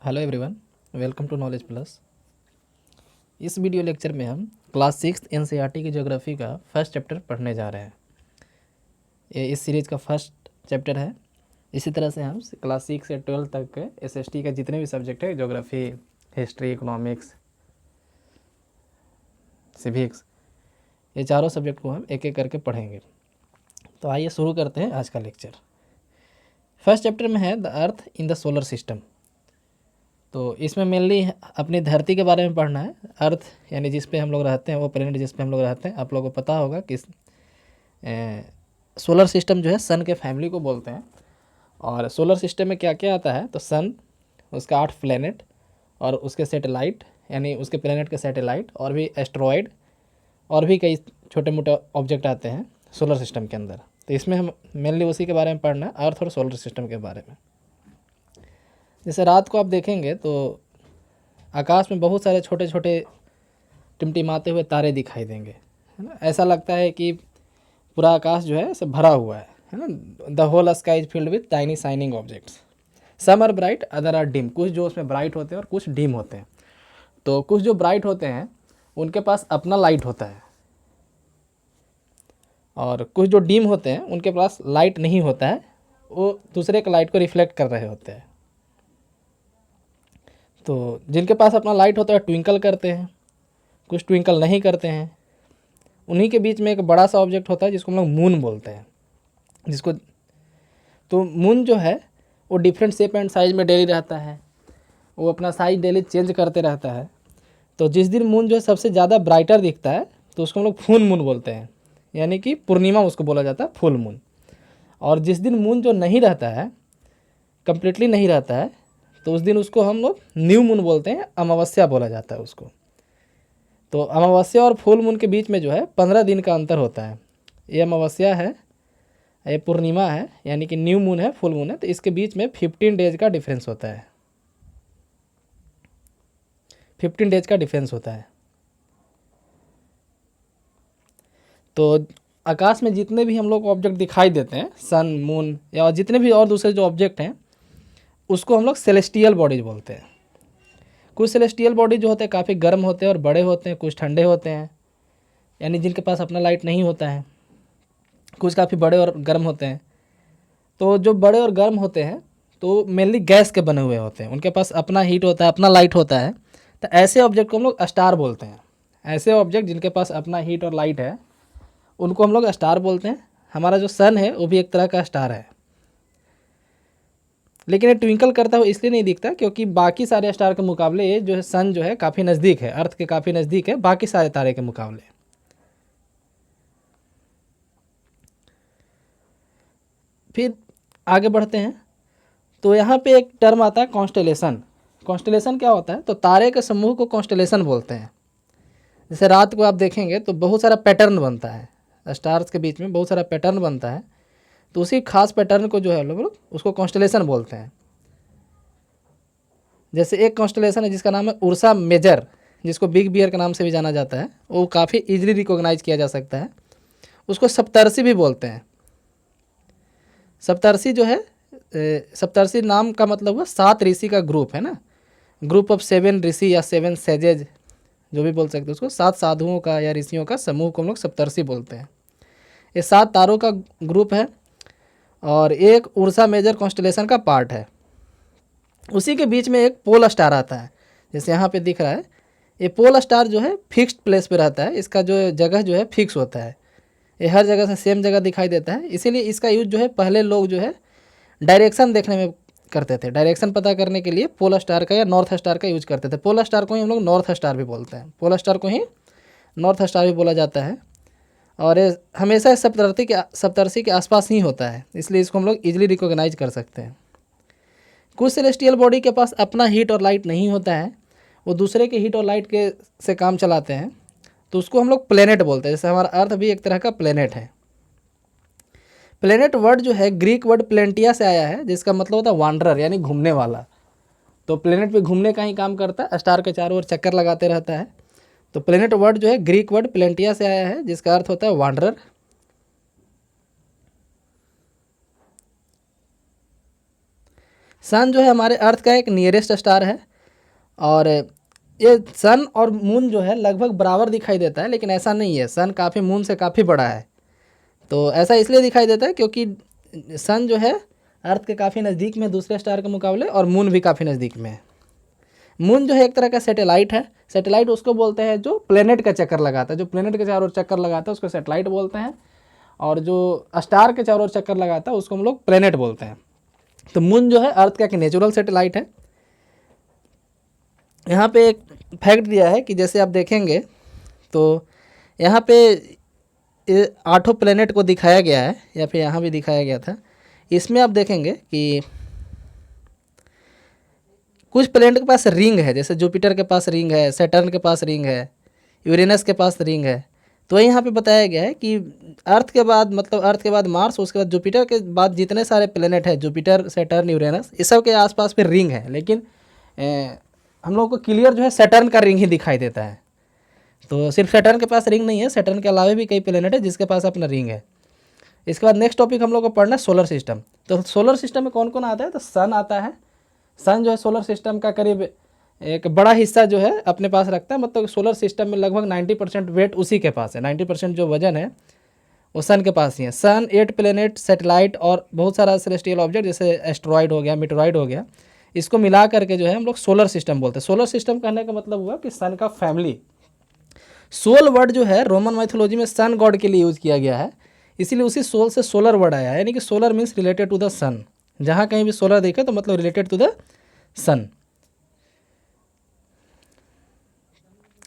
Hello everyone, welcome to knowledge plus. इस video lecture में हम क्लास 6 एनसीईआरटी की ज्योग्राफी का फर्स्ट चैप्टर पढ़ने जा रहे हैं। ये इस सीरीज़ का फर्स्ट चैप्टर है। इसी तरह से हम क्लास 6 से 12 तक के एसएसटी के जितने भी सब्जेक्ट है, ज्योग्राफी, हिस्ट्री, इकोनॉमिक्स, सिविक्स, ये चारों सब्जेक्ट को हम एक एक करके पढ़ेंगे। तो आइए शुरू करते हैं आज का लेक्चर। फर्स्ट चैप्टर में है the earth in the solar system. तो इसमें मेनली अपनी धरती के बारे में पढ़ना है। अर्थ यानी जिस पे हम लोग रहते हैं, वो प्लेनेट जिस पे हम लोग रहते हैं। आप लोगों को पता होगा कि सोलर सिस्टम जो है सन के फैमिली को बोलते हैं। और सोलर सिस्टम में क्या क्या आता है, तो सन, उसका 8 प्लेनेट और उसके सैटेलाइट, यानी उसके प्लेनेट के सैटेलाइट, और भी एस्ट्रॉयड और भी कई छोटे मोटे ऑब्जेक्ट आते हैं सोलर सिस्टम के अंदर। तो इसमें हम मेनली उसी के बारे में पढ़ना है, अर्थ और सोलर सिस्टम के बारे में। जैसे रात को आप देखेंगे तो आकाश में बहुत सारे छोटे छोटे टिमटिमाते हुए तारे दिखाई देंगे, है ना। ऐसा लगता है कि पूरा आकाश जो है सब भरा हुआ है ना। The whole sky is filled with tiny shining objects, some are bright other are dim. कुछ जो उसमें ब्राइट होते हैं और कुछ डिम होते हैं। तो कुछ जो ब्राइट होते हैं उनके पास अपना लाइट होता है, और कुछ जो डिम होते हैं उनके पास लाइट नहीं होता है, वो दूसरे के लाइट को रिफ्लेक्ट कर रहे होते हैं। तो जिनके पास अपना लाइट होता है ट्विंकल करते हैं, कुछ ट्विंकल नहीं करते हैं। उन्हीं के बीच में एक बड़ा सा ऑब्जेक्ट होता है जिसको हम लोग मून बोलते हैं। जिसको तो मून जो है वो डिफरेंट शेप एंड साइज में डेली रहता है, वो अपना साइज डेली चेंज करते रहता है। तो जिस दिन मून जो है सबसे ज़्यादा ब्राइटर दिखता है तो उसको हम लोग फुल मून बोलते हैं, यानी कि पूर्णिमा उसको बोला जाता है, फुल मून। और जिस दिन मून जो नहीं रहता है, कम्प्लीटली नहीं रहता है, तो उस दिन उसको हम लोग न्यू मून बोलते हैं, अमावस्या बोला जाता है उसको। तो अमावस्या और फुल मून के बीच में जो है 15 दिन का अंतर होता है। ये अमावस्या है, ये पूर्णिमा है, यानी कि न्यू मून है, फुल मून है। तो इसके बीच में 15 डेज का डिफरेंस होता है, 15 डेज का डिफरेंस होता है। तो आकाश में जितने भी हम लोग ऑब्जेक्ट दिखाई देते हैं, सन, मून या जितने भी और दूसरे जो ऑब्जेक्ट हैं, उसको हम लोग सेलेस्टियल बॉडीज बोलते हैं। कुछ सेलेस्टियल बॉडी जो होते हैं काफ़ी गर्म होते हैं और बड़े होते हैं, कुछ ठंडे होते हैं, यानी जिनके पास अपना लाइट नहीं होता है। कुछ काफ़ी बड़े और गर्म होते हैं। तो जो बड़े और गर्म होते हैं तो मेनली गैस के बने हुए होते हैं, उनके पास अपना हीट होता है, अपना लाइट होता है। तो ऐसे ऑब्जेक्ट को हम लोग स्टार बोलते हैं। ऐसे ऑब्जेक्ट जिनके पास अपना हीट और लाइट है उनको हम लोग स्टार बोलते हैं। हमारा जो सन है वो भी एक तरह का स्टार है, लेकिन ये ट्विंकल करता हुआ इसलिए नहीं दिखता क्योंकि बाकी सारे स्टार के मुकाबले ये जो है सन जो है काफ़ी नज़दीक है, अर्थ के काफ़ी नज़दीक है बाकी सारे तारे के मुकाबले। फिर आगे बढ़ते हैं तो यहाँ पे एक टर्म आता है कॉन्स्टेलेशन। कॉन्स्टेलेशन क्या होता है, तो तारे के समूह को कॉन्स्टेलेशन बोलते हैं। जैसे रात को आप देखेंगे तो बहुत सारा पैटर्न बनता है, स्टार्स के बीच में बहुत सारा पैटर्न बनता है। तो उसी खास पैटर्न को जो है लोग उसको कॉन्स्टेलेशन बोलते हैं। जैसे एक कॉन्स्टेलेशन है जिसका नाम है उर्सा मेजर, जिसको बिग बियर के नाम से भी जाना जाता है, वो काफ़ी इजीली रिकॉग्नाइज किया जा सकता है। उसको सप्तर्षि भी बोलते हैं। सप्तर्षि जो है, सप्तर्षि नाम का मतलब हुआ 7 ऋषि का ग्रुप है ना, ग्रुप ऑफ 7 ऋषि या 7 सेजेज जो भी बोल सकते हैं उसको। 7 साधुओं का या ऋषियों का समूह को हम लोग सप्तर्षि बोलते हैं। ये 7 तारों का ग्रुप है और एक उर्सा मेजर कॉन्स्टेलेशन का पार्ट है। उसी के बीच में एक पोल स्टार आता है, जैसे यहाँ पे दिख रहा है। ये पोल स्टार जो है फिक्स्ड प्लेस पे रहता है, इसका जो जगह जो है फिक्स होता है, ये हर जगह से सेम जगह दिखाई देता है। इसीलिए इसका यूज जो है पहले लोग जो है डायरेक्शन देखने में करते थे। डायरेक्शन पता करने के लिए पोल स्टार का या नॉर्थ स्टार का यूज करते थे। पोल स्टार को ही हम लोग नॉर्थ स्टार भी बोलते हैं, पोल स्टार को ही नॉर्थ स्टार भी बोला जाता है। और ये हमेशा सप्तर्षि के आसपास ही होता है, इसलिए इसको हम लोग ईजिली रिकॉग्नाइज कर सकते हैं। कुछ सेलेस्टियल बॉडी के पास अपना हीट और लाइट नहीं होता है, वो दूसरे के हीट और लाइट के से काम चलाते हैं, तो उसको हम लोग प्लेनेट बोलते हैं। जैसे हमारा अर्थ भी एक तरह का प्लेनेट है। प्लेनेट वर्ड जो है ग्रीक वर्ड प्लेंटिया से आया है, जिसका मतलब होता है वांडरर, यानी घूमने वाला। तो प्लेनेट पे घूमने का ही काम करता है, स्टार के चारों ओर चक्कर लगाते रहता है। तो प्लेनेट वर्ड जो है ग्रीक वर्ड प्लेंटिया से आया है, जिसका अर्थ होता है वांडरर। सन जो है हमारे अर्थ का एक नियरेस्ट स्टार है, और ये सन और मून जो है लगभग बराबर दिखाई देता है, लेकिन ऐसा नहीं है, सन काफ़ी मून से काफ़ी बड़ा है। तो ऐसा इसलिए दिखाई देता है क्योंकि सन जो है अर्थ के काफ़ी नज़दीक में दूसरे स्टार के मुकाबले, और मून भी काफ़ी नज़दीक में है। मून जो है एक तरह का सैटेलाइट है। सैटेलाइट उसको बोलते हैं जो प्लेनेट का चक्कर लगाता है, जो प्लेनेट के चारों ओर चक्कर लगाता है उसको सैटेलाइट बोलते हैं, और जो स्टार के चारों ओर चक्कर लगाता है उसको हम लोग प्लेनेट बोलते हैं। तो मून जो है अर्थ का एक नेचुरल सैटेलाइट है। यहाँ पे एक फैक्ट दिया है कि जैसे आप देखेंगे तो यहाँ पे 8 प्लेनेट को दिखाया गया है, या फिर यहाँ भी दिखाया गया था। इसमें आप देखेंगे कि कुछ प्लेनेट के पास रिंग है, जैसे जुपिटर के पास रिंग है, सैटर्न के पास रिंग है, यूरेनस के पास रिंग है। तो यहाँ पे बताया गया है कि अर्थ के बाद, मतलब अर्थ के बाद मार्स, उसके बाद जुपिटर के बाद जितने सारे प्लेनेट हैं, जुपिटर, सैटर्न, यूरेनस, इस सब के आसपास पे रिंग है, लेकिन हम लोग को क्लियर जो है सैटर्न का रिंग ही दिखाई देता है। तो सिर्फ सैटर्न के पास रिंग नहीं है, सैटर्न के अलावा भी कई प्लेनेट है जिसके पास अपना रिंग है। इसके बाद नेक्स्ट टॉपिक हम लोग को पढ़ना है सोलर सिस्टम। तो सोलर सिस्टम में कौन कौन आता है, तो सन आता है। सन जो है सोलर सिस्टम का करीब एक बड़ा हिस्सा जो है अपने पास रखता है, मतलब सोलर सिस्टम में लगभग 90% वेट उसी के पास है, 90% जो वजन है वो सन के पास ही है। सन, 8 प्लेनेट, सैटेलाइट और बहुत सारा सेलेस्टियल ऑब्जेक्ट जैसे एस्ट्रॉइड हो गया, मीटरॉइड हो गया, इसको मिला करके जो है हम लोग सोलर सिस्टम बोलते हैं। सोलर सिस्टम कहने का मतलब हुआ कि सन का फैमिली। सोल वर्ड जो है रोमन माइथोलॉजी में सन गॉड के लिए यूज़ किया गया है, इसीलिए उसी सोल से सोलर वर्ड आया है, यानी कि solar means related to the sun. जहाँ कहीं भी सोलर देखे तो मतलब related to the sun.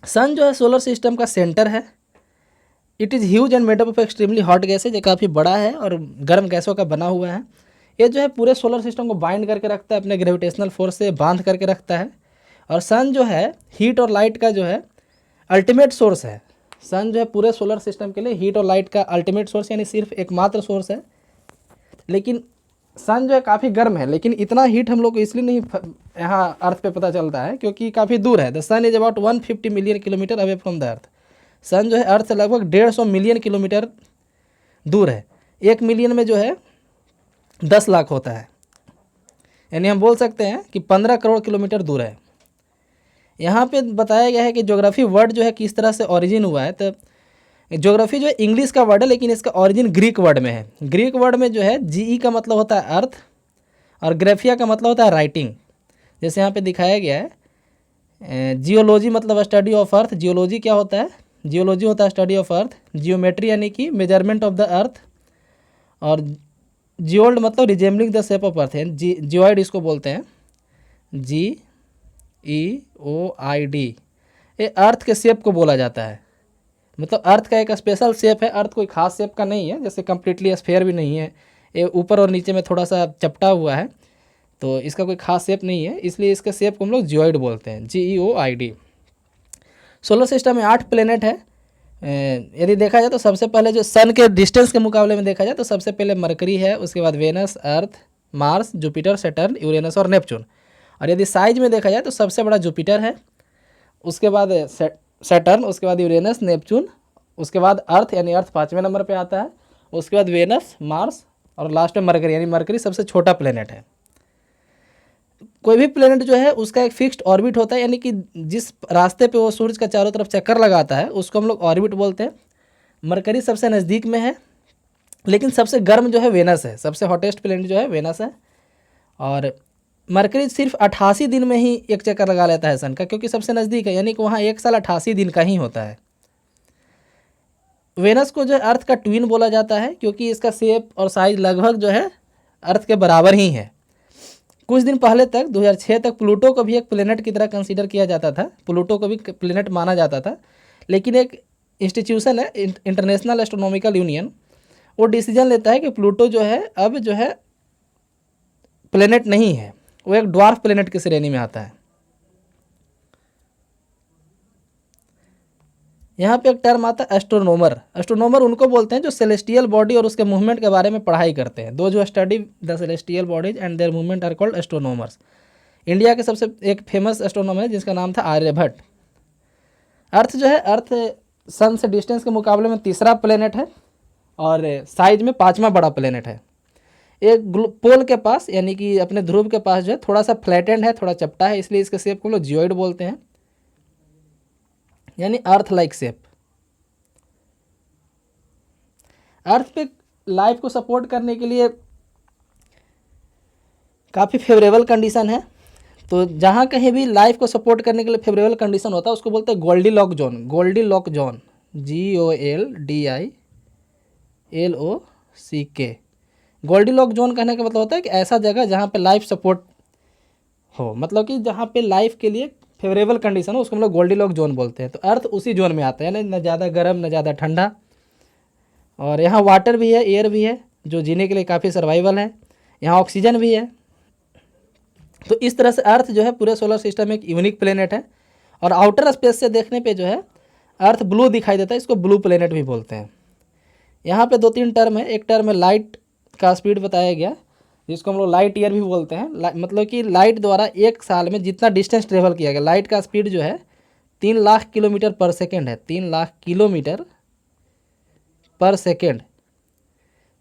Sun जो है सोलर सिस्टम का सेंटर है। It is huge and made up of extremely hot gases, ये काफ़ी बड़ा है और गर्म गैसों का बना हुआ है। ये जो है पूरे सोलर सिस्टम को बाइंड करके रखता है, अपने ग्रेविटेशनल फोर्स से बांध करके रखता है। और सन जो है हीट और लाइट का जो है अल्टीमेट सोर्स है। सन जो है पूरे सोलर सिस्टम के लिए हीट और लाइट का अल्टीमेट सोर्स, यानी सिर्फ एकमात्र सोर्स है। लेकिन सन जो है काफ़ी गर्म है, लेकिन इतना हीट हम लोग को इसलिए नहीं यहाँ अर्थ पे पता चलता है क्योंकि काफ़ी दूर है। The sun is about 150 million kilometre away from the earth. Sun जो है अर्थ से लगभग 150 मिलियन किलोमीटर दूर है। 1 मिलियन में जो है 10 लाख होता है, यानी हम बोल सकते हैं कि 15 करोड़ किलोमीटर दूर है। यहाँ पे बताया गया है कि ज्योग्राफी वर्ड जो है किस तरह से ओरिजिन हुआ है। तो ज्योग्राफी जो है इंग्लिश का वर्ड है, लेकिन इसका ओरिजिन ग्रीक वर्ड में है। ग्रीक वर्ड में जो है जीई का मतलब होता है अर्थ, और ग्राफिया का मतलब होता है राइटिंग। जैसे यहाँ पे दिखाया गया है, जियोलॉजी मतलब स्टडी ऑफ अर्थ। जियोलॉजी क्या होता है, जियोलॉजी होता है स्टडी ऑफ अर्थ। जियोमेट्री यानी कि मेजरमेंट ऑफ द अर्थ, और जियोल्ड मतलब resembling the shape of earth है, जियोइड इसको बोलते हैं, GEOID। ये अर्थ के शेप को बोला जाता है, मतलब अर्थ का एक स्पेशल शेप है। अर्थ कोई खास शेप का नहीं है, जैसे कम्प्लीटली स्फेयर भी नहीं है, ये ऊपर और नीचे में थोड़ा सा चपटा हुआ है, तो इसका कोई खास शेप नहीं है, इसलिए इसके शेप को हम लोग जियोइड बोलते हैं, GEOID। सोलर सिस्टम में 8 प्लेनेट है। यदि देखा जाए तो सबसे पहले जो सन के डिस्टेंस के मुकाबले में देखा जाए तो सबसे पहले मरकरी है, उसके बाद वेनस, अर्थ, मार्स, जुपिटर, सैटर्न, यूरेनस और नेपच्यून। और यदि साइज में देखा जाए तो सबसे बड़ा जुपिटर है, उसके बाद सैटर्न, उसके बाद यूरेनस, नेपच्यून, उसके बाद अर्थ, यानी अर्थ 5वें नंबर पे आता है, उसके बाद वेनस, मार्स और लास्ट में मरकरी, यानी मरकरी सबसे छोटा प्लेनेट है। कोई भी प्लेनेट जो है उसका एक फिक्स्ड ऑर्बिट होता है, यानी कि जिस रास्ते पे वो सूरज का चारों तरफ चक्कर लगाता है उसको हम लोग ऑर्बिट बोलते हैं। मरकरी सबसे नज़दीक में है, लेकिन सबसे गर्म जो है वेनस है, सबसे हॉटेस्ट प्लेनेट जो है वेनस है। और मरकरी सिर्फ 88 दिन में ही एक चक्कर लगा लेता है सन का, क्योंकि सबसे नज़दीक है, यानी कि वहाँ 1 साल 88 दिन का ही होता है। वेनस को जो है अर्थ का ट्विन बोला जाता है, क्योंकि इसका शेप और साइज लगभग जो है अर्थ के बराबर ही है। कुछ दिन पहले तक 2006 तक प्लूटो को भी एक प्लेनेट की तरह कंसीडर किया जाता था, प्लूटो को भी प्लेनेट माना जाता था, लेकिन एक इंस्टीट्यूशन है इंटरनेशनल एस्ट्रोनॉमिकल यूनियन, वो डिसीजन लेता है कि प्लूटो जो है अब जो है प्लेनेट नहीं है, वो एक ड्वार्फ प्लेनेट की श्रेणी में आता है। यहाँ पे एक टर्म आता है एस्ट्रोनोमर। एस्ट्रोनोमर उनको बोलते हैं जो सेलेस्टियल बॉडी और उसके मूवमेंट के बारे में पढ़ाई करते हैं। दो जो study the celestial bodies and their movement are called astronomers. India के सबसे एक फेमस एस्ट्रोनोमर है जिसका नाम था आर्यभट्ट। अर्थ जो है, अर्थ सन से डिस्टेंस के मुकाबले में तीसरा प्लेनेट है और साइज में 5वां बड़ा प्लेनेट है। एक पोल के पास यानी कि अपने ध्रुव के पास जो है थोड़ा सा फ्लैटेंड है, थोड़ा चपटा है, इसलिए इसके शेप को हम लोग जियोइड बोलते हैं, यानी अर्थ लाइक शेप। अर्थ पे लाइफ को सपोर्ट करने के लिए काफ़ी फेवरेबल कंडीशन है। तो जहाँ कहीं भी लाइफ को सपोर्ट करने के लिए फेवरेबल कंडीशन होता है उसको बोलते हैं Goldilock zone. Goldilock zone, GOLDILOCK। Goldilock zone कहने का मतलब होता है कि ऐसा जगह जहाँ पे लाइफ सपोर्ट हो, मतलब कि जहाँ पे लाइफ के लिए फेवरेबल कंडीशन हो उसको हम लोग गोल्डीलॉक जोन बोलते हैं। तो अर्थ उसी जोन में आता है, यानी न ज़्यादा गर्म न ज़्यादा ठंडा, और यहाँ वाटर भी है, एयर भी है, जो जीने के लिए काफ़ी सर्वाइवल है, यहाँ ऑक्सीजन भी है। तो इस तरह से अर्थ जो है पूरे सोलर सिस्टम में एक यूनिक प्लेनेट है, और आउटर स्पेस से देखने पे जो है अर्थ ब्लू दिखाई देता है, इसको ब्लू प्लेनेट भी बोलते हैं। यहाँ पे 2-3 टर्म है। एक टर्म है लाइट का स्पीड बताया गया, जिसको हम लोग लाइट ईयर भी बोलते हैं। मतलब कि लाइट द्वारा एक साल में जितना डिस्टेंस ट्रेवल किया गया, लाइट का स्पीड जो है 3 लाख किलोमीटर पर सेकेंड है, 3 लाख किलोमीटर पर सेकेंड।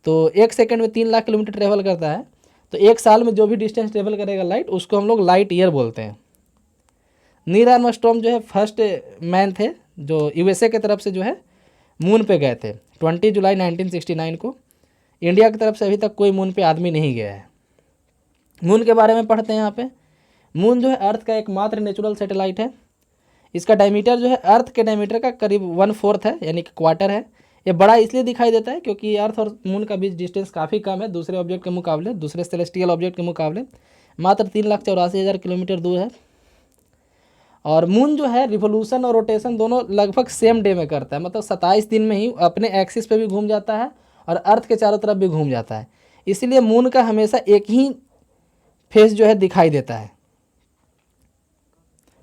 तो एक सेकेंड में 3 लाख किलोमीटर ट्रेवल करता है, तो एक साल में जो भी डिस्टेंस ट्रेवल करेगा लाइट, उसको हम लोग लाइट ईयर बोलते हैं। नील आर्मस्ट्रॉन्ग जो है फर्स्ट मैन थे जो USA की तरफ से जो है मून पे गए थे 20 जुलाई 1969 को। इंडिया की तरफ से अभी तक कोई मून पे आदमी नहीं गया है। मून के बारे में पढ़ते हैं यहाँ पे। मून जो है अर्थ का एकमात्र नेचुरल सैटेलाइट है। इसका डायमीटर जो है अर्थ के डायमीटर का करीब 1/4 है, यानी कि क्वार्टर है। ये बड़ा इसलिए दिखाई देता है क्योंकि अर्थ और मून का बीच डिस्टेंस काफ़ी कम है दूसरे ऑब्जेक्ट के मुकाबले, दूसरे सेलेस्टियल ऑब्जेक्ट के मुकाबले मात्र 3,84,000 किलोमीटर दूर है। और मून जो है रिवोल्यूशन और रोटेशन दोनों लगभग सेम डे में करता है, मतलब 27 दिन में ही अपने एक्सिस पे भी घूम जाता है और अर्थ के चारों तरफ भी घूम जाता है। इसलिए मून का हमेशा एक ही फेस जो है दिखाई देता है,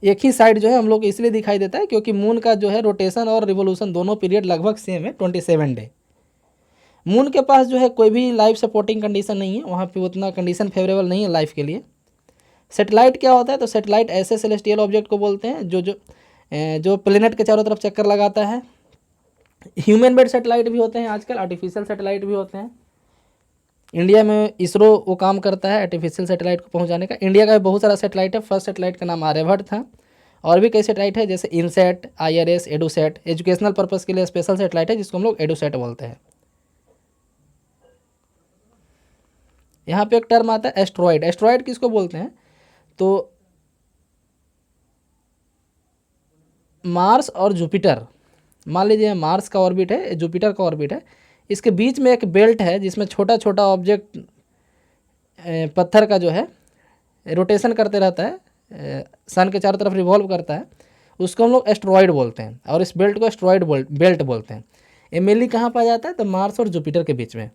एक ही साइड जो है हम लोग इसलिए दिखाई देता है क्योंकि मून का जो है रोटेशन और रिवोल्यूशन दोनों पीरियड लगभग सेम है, 27 डे। मून के पास जो है कोई भी लाइफ सपोर्टिंग कंडीशन नहीं है, वहाँ पे उतना कंडीशन फेवरेबल नहीं है लाइफ के लिए। सैटेलाइट क्या होता है? तो सैटेलाइट ऐसे सेलेस्टियल ऑब्जेक्ट को बोलते हैं जो प्लेनेट के चारों तरफ चक्कर लगाता है। ह्यूमन मेड सैटेलाइट भी होते हैं आजकल, आर्टिफिशियल सैटेलाइट भी होते हैं। इंडिया में इसरो वो काम करता है आर्टिफिशियल सैटेलाइट को पहुंचाने का। इंडिया का भी बहुत सारा सैटेलाइट है। फर्स्ट सैटेलाइट का नाम आर्यभट्ट था, और भी कई सैटेलाइट है जैसे INSAT, IRS, EDUSAT. Educational purpose के लिए स्पेशल सैटेलाइट है जिसको हम लोग एडुसैट बोलते हैं। यहाँ पे एक टर्म आता है एस्ट्रॉयड। एस्ट्रॉयड किसको बोलते हैं? तो मार्स और जुपिटर, मान लीजिए मार्स का ऑर्बिट है, जुपिटर का ऑर्बिट है, इसके बीच में एक बेल्ट है जिसमें छोटा छोटा ऑब्जेक्ट पत्थर का जो है रोटेशन करते रहता है, सन के चारों तरफ रिवॉल्व करता है, उसको हम लोग एस्ट्रॉयड बोलते हैं, और इस बेल्ट को एस्ट्रॉयड बेल्ट बोलते हैं। ये मेनली कहाँ पाया जाता है? तो मार्स और जुपिटर के बीच में।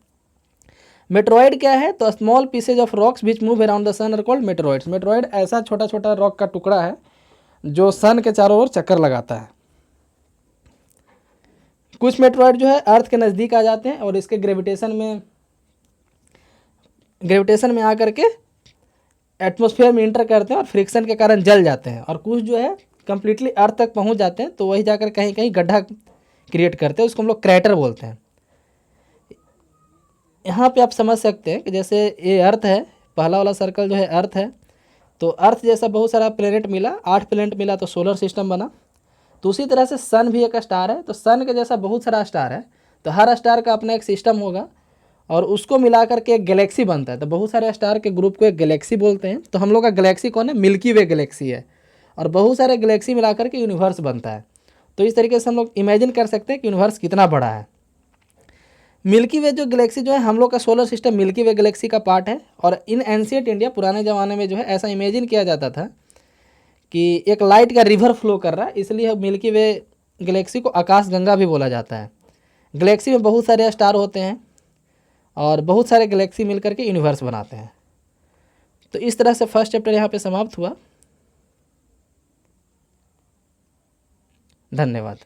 मेट्रॉयड क्या है? तो small pieces of rocks which move around the sun are called meteoroids. Meteoroid ऐसा छोटा छोटा रॉक का टुकड़ा है जो सन के चारों ओर चक्कर लगाता है। कुछ मेट्रॉयड जो है अर्थ के नज़दीक आ जाते हैं और इसके ग्रेविटेशन में आकर के एटमॉस्फेयर में इंटर करते हैं और फ्रिक्शन के कारण जल जाते हैं। और कुछ जो है कम्प्लीटली अर्थ तक पहुंच जाते हैं, तो वही जाकर कहीं कहीं गड्ढा क्रिएट करते हैं, उसको हम लोग क्रैटर बोलते हैं। यहाँ पे आप समझ सकते हैं कि जैसे ये अर्थ है, पहला वाला सर्कल जो है अर्थ है, तो अर्थ जैसा बहुत सारा प्लेनेट मिला, 8 प्लेनेट मिला तो सोलर सिस्टम बना। तो उसी तरह से सन भी एक स्टार है, तो सन के जैसा बहुत सारा स्टार है, तो हर स्टार का अपना एक सिस्टम होगा और उसको मिलाकर के एक गैलेक्सी बनता है। तो बहुत सारे स्टार के ग्रुप को एक गैलेक्सी बोलते हैं। तो हम लोग का गैलेक्सी कौन है? मिल्की वे गैलेक्सी है, और बहुत सारे गैलेक्सी मिलाकर के यूनिवर्स बनता है। तो इस तरीके से हम लोग इमेजिन कर सकते हैं कि यूनिवर्स कितना बड़ा है। मिल्की वे जो गैलेक्सी जो है हम लोग का सोलर सिस्टम मिल्की वे गैलेक्सी का पार्ट है। और इन एंशिएंट इंडिया, पुराने ज़माने में जो है ऐसा इमेजिन किया जाता था कि एक लाइट का रिवर फ्लो कर रहा है, इसलिए मिल्की वे गैलेक्सी को आकाश गंगा भी बोला जाता है। गैलेक्सी में बहुत सारे स्टार होते हैं और बहुत सारे गैलेक्सी मिलकर के यूनिवर्स बनाते हैं। तो इस तरह से फर्स्ट चैप्टर यहाँ पे समाप्त हुआ। धन्यवाद।